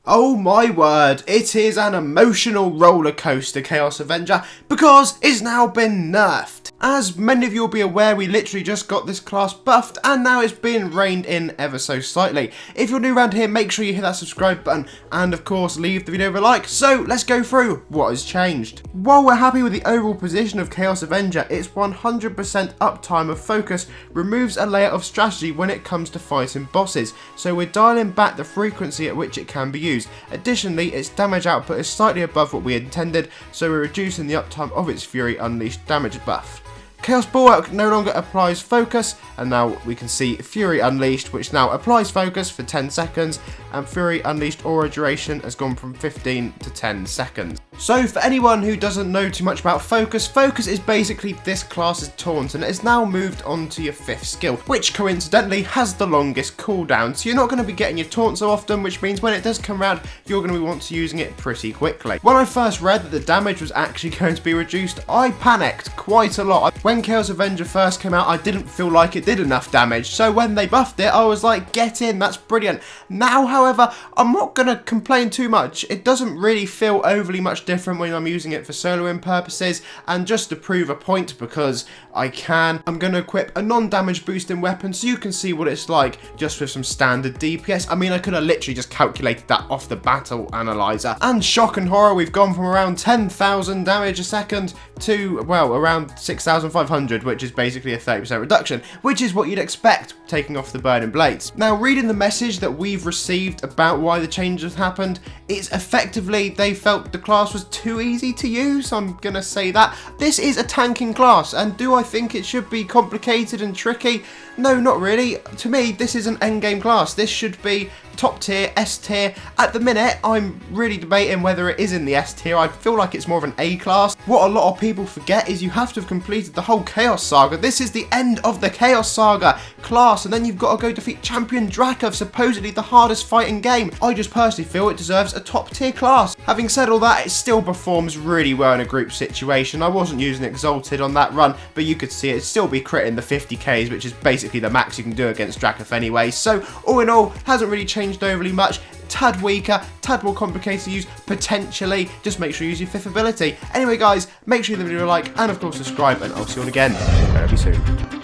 Oh my word, it is an emotional roller coaster, Chaos Avenger, because it's now been nerfed. As many of you will be aware, we literally just got this class buffed and now it's been reined in ever so slightly. If you're new around here, make sure you hit that subscribe button and of course leave the video a like. So let's go through what has changed. While we're happy with the overall position of Chaos Avenger, its 100% uptime of focus removes a layer of strategy when it comes to fighting bosses, so we're dialing back the frequency at which it can be used. Additionally, its damage output is slightly above what we intended, so we're reducing the uptime of its Fury Unleashed damage buff. Chaos Bulwark no longer applies focus, and now we can see Fury Unleashed, which now applies focus for 10 seconds, and Fury Unleashed aura duration has gone from 15 to 10 seconds. So for anyone who doesn't know too much about focus, focus is basically this class's taunt, and it is now moved on to your 5th skill, which coincidentally has the longest cooldown, so you're not going to be getting your taunt so often, which means when it does come around, you're going to want to using it pretty quickly. When I first read that the damage was actually going to be reduced, I panicked quite a lot. When Chaos Avenger first came out, I didn't feel like it did enough damage, so when they buffed it, I was like, get in, that's brilliant. Now, however, I'm not going to complain too much. It doesn't really feel overly much different when I'm using it for soloing purposes, and just to prove a point, because I can, I'm going to equip a non-damage boosting weapon so you can see what it's like just with some standard DPS. I mean, I could have literally just calculated that off the battle analyzer, and shock and horror, we've gone from around 10,000 damage a second to, well, around 6,500, which is basically a 30% reduction, which is what you'd expect taking off the burning blades. Now, reading the message that we've received about why the changes happened, it's effectively they felt the class was too easy to use. I'm gonna say that. This is a tanking class, and do I think it should be complicated and tricky? No, not really. To me, this is an endgame class. This should be top tier, S tier. At the minute, I'm really debating whether it is in the S tier. I feel like it's more of an A class. What a lot of people forget is you have to have completed the whole Chaos Saga. This is the end of the Chaos Saga class, and then you've got to go defeat Champion Drakath, supposedly the hardest fight in game. I just personally feel it deserves a top tier class. Having said all that, it still performs really well in a group situation. I wasn't using Exalted on that run, but you could see it still be critting the 50Ks, which is basically the max you can do against Drakath anyway. So all in all, hasn't really changed overly much. Tad weaker, tad more complicated to use, potentially. Just make sure you use your 5th ability. Anyway guys, make sure you leave the video a like, and of course subscribe, and I'll see you all again very soon.